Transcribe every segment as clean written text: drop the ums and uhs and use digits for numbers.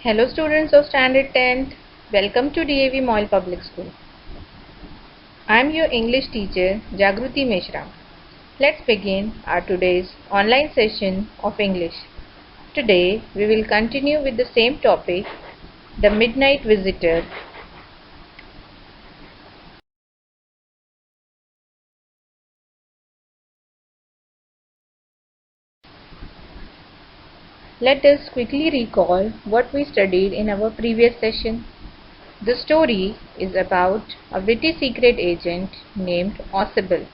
Hello students of Standard 10th. Welcome to DAV Moyle Public School. I am your English teacher Jagruti Mishra. Let's begin our today's online session of English. Today we will continue with the same topic, the midnight visitor. Let us quickly recall what we studied in our previous session. The story is about a witty secret agent named Ossible.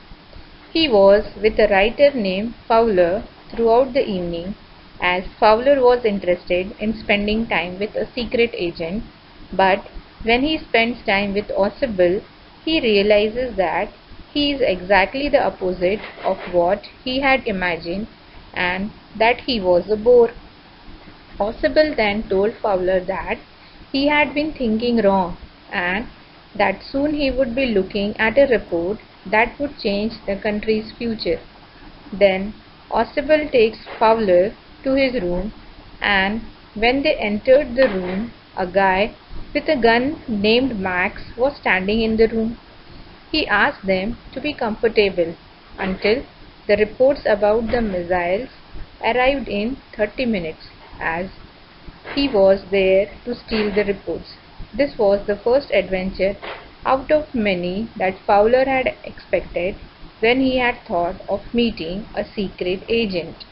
He was with a writer named Fowler throughout the evening, as Fowler was interested in spending time with a secret agent, but when he spends time with Ossible, he realizes that he is exactly the opposite of what he had imagined and that he was a bore. Ossible then told Fowler that he had been thinking wrong and that soon he would be looking at a report that would change the country's future. Then Ossible takes Fowler to his room, and when they entered the room, a guy with a gun named Max was standing in the room. He asked them to be comfortable until the reports about the missiles arrived in 30 minutes, as he was there to steal the reports. This was the first adventure out of many that Fowler had expected when he had thought of meeting a secret agent.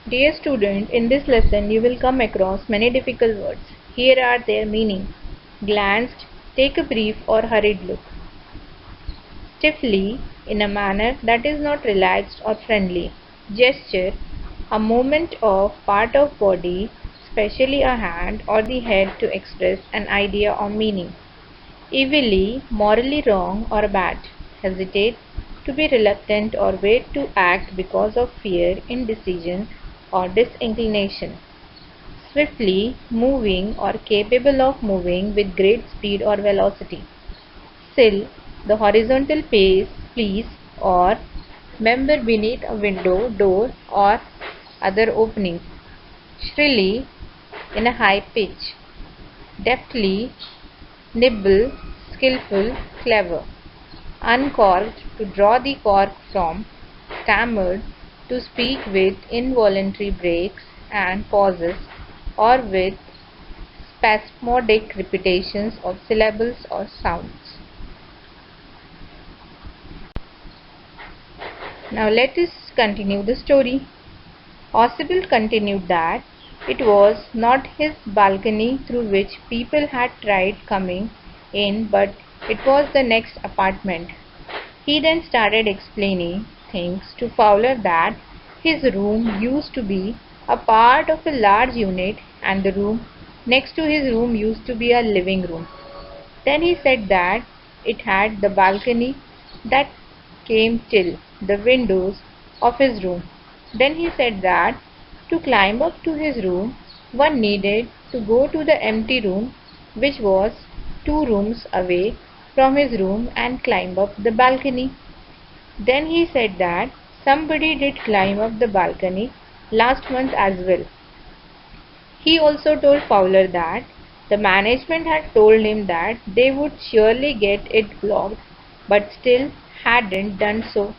Dear student, in this lesson you will come across many difficult words. Here are their meanings. Glanced, take a brief or hurried look. Stiffly, in a manner that is not relaxed or friendly. Gesture, a movement of part of body, especially a hand or the head to express an idea or meaning. Evilly, morally wrong or bad. Hesitate, to be reluctant or wait to act because of fear, indecision or disinclination. Swiftly, moving or capable of moving with great speed or velocity. Sill, the horizontal place or member beneath a window, door or other opening. Shrilly, in a high pitch. Deftly, nimble, skillful, clever. Uncorked, to draw the cork from. Stammered, to speak with involuntary breaks and pauses or with spasmodic repetitions of syllables or sounds. Now let us continue the story. Ossible continued that it was not his balcony through which people had tried coming in, but it was the next apartment. He then started explaining things to Fowler, that his room used to be a part of a large unit and the room next to his room used to be a living room. Then he said that it had the balcony that came till the windows of his room. Then he said that to climb up to his room, one needed to go to the empty room, which was 2 rooms away from his room, and climb up the balcony. Then he said that somebody did climb up the balcony last month as well. He also told Fowler that the management had told him that they would surely get it blocked, but still hadn't done so.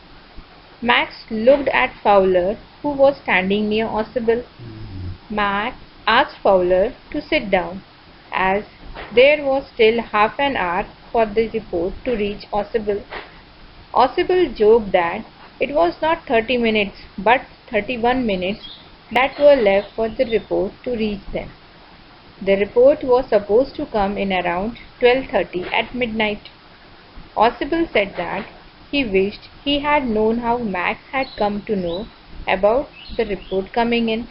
Max looked at Fowler, who was standing near Ossible. Max asked Fowler to sit down, as there was still half an hour for the report to reach Ossible. Ossible joked that it was not 30 minutes but 31 minutes that were left for the report to reach them. The report was supposed to come in around 12:30 at midnight. Ossible said that he wished he had known how Max had come to know about the report coming in.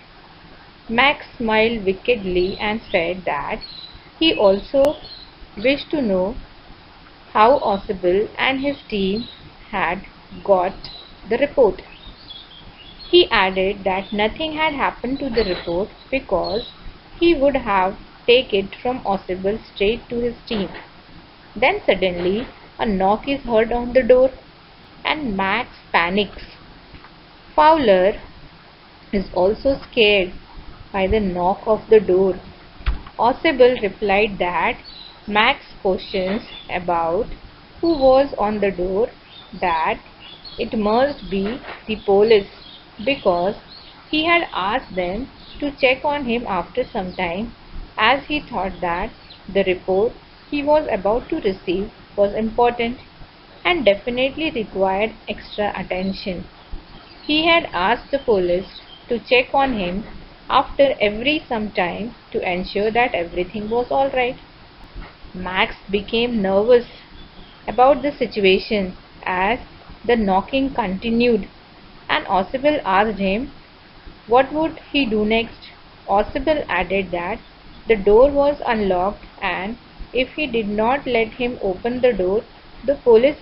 Max smiled wickedly and said that he also wished to know how Ossible and his team had got the report. He added that nothing had happened to the report because he would have taken it from Ossible straight to his team. Then suddenly a knock is heard on the door and Max panics. Fowler is also scared by the knock of the door. Ossible replied that Max's questions about who was on the door, that it must be the police, because he had asked them to check on him after some time, as he thought that the report he was about to receive was important and definitely required extra attention. He had asked the police to check on him after every some time to ensure that everything was all right. Max became nervous about the situation as the knocking continued, and Ossible asked him what would he do next. Ossible added that the door was unlocked, and if he did not let him open the door, the police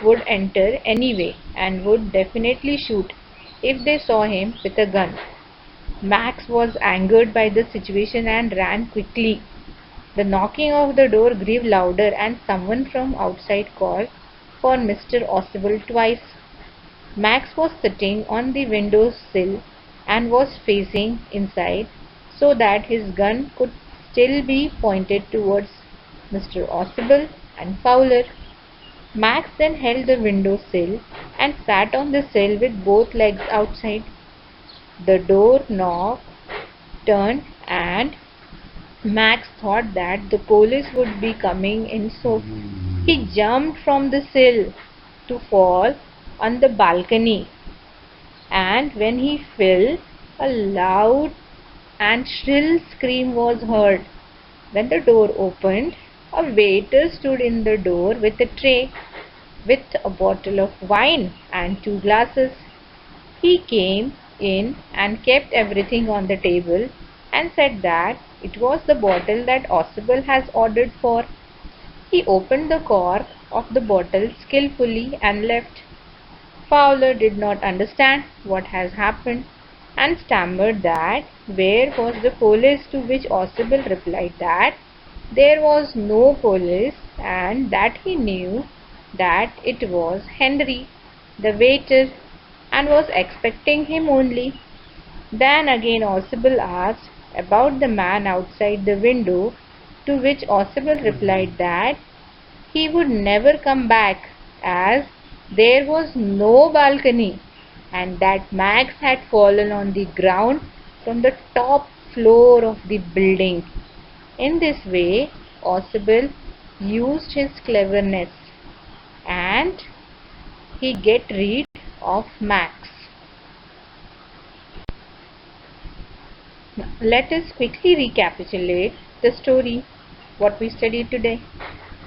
would enter anyway and would definitely shoot if they saw him with a gun. Max was angered by the situation and ran quickly. The knocking of the door grew louder, and someone from outside called for Mr. Ossible twice. Max was sitting on the window sill and was facing inside so that his gun could still be pointed towards Mr. Ossible and Fowler. Max then held the window sill and sat on the sill with both legs outside. The door knob turned, and Max thought that the police would be coming in, so he jumped from the sill to fall on the balcony, and when he fell, a loud and shrill scream was heard. When the door opened, a waiter stood in the door with a tray with a bottle of wine and two glasses. He came in and kept everything on the table and said that it was the bottle that Ossible has ordered for. He opened the cork of the bottle skillfully and left. Fowler did not understand what has happened and stammered that where was the police, to which Ossible replied that there was no police and that he knew that it was Henry, the waiter, and was expecting him only. Then again Ossible asked about the man outside the window, to which Ossible replied that he would never come back as there was no balcony, and that Max had fallen on the ground from the top floor of the building. In this way, Ossible used his cleverness and he get rid of Max. Now, let us quickly recapitulate the story what we studied today.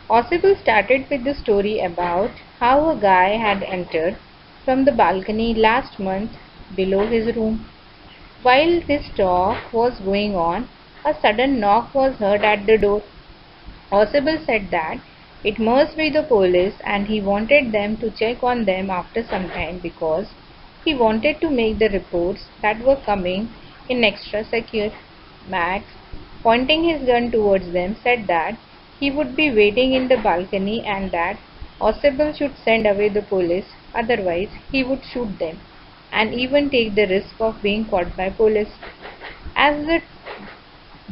Ossible started with the story about how a guy had entered from the balcony last month below his room. While this talk was going on, a sudden knock was heard at the door. Ossible said that it must be the police and he wanted them to check on them after some time because he wanted to make the reports that were coming in extra secure. Max, pointing his gun towards them, said that he would be waiting in the balcony and that Ossible should send away the police, otherwise he would shoot them and even take the risk of being caught by police. As the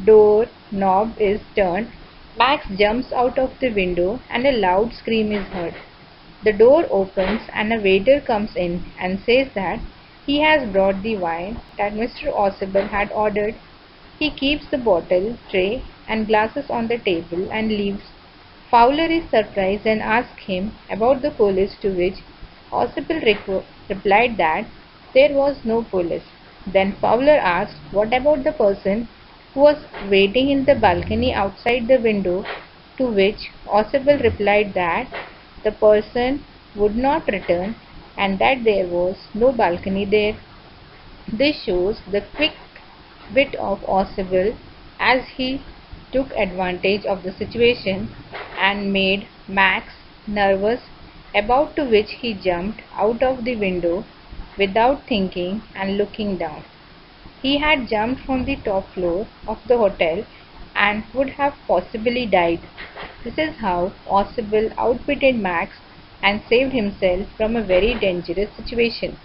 door knob is turned, Max jumps out of the window and a loud scream is heard. The door opens and a waiter comes in and says that he has brought the wine that Mr. Ossible had ordered. He keeps the bottle, tray and glasses on the table and leaves. Fowler is surprised and asks him about the police, to which Ossible replied that there was no police. Then Fowler asked what about the person who was waiting in the balcony outside the window, to which Ossible replied that the person would not return and that there was no balcony there. This shows the quick wit of Ossible as he took advantage of the situation and made Max nervous, about to which he jumped out of the window without thinking and looking down. He had jumped from the top floor of the hotel and would have possibly died. This is how Ossible outwitted Max and saved himself from a very dangerous situation.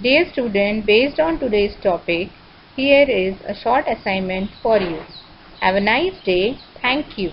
Dear student, based on today's topic, here is a short assignment for you. Have a nice day. Thank you.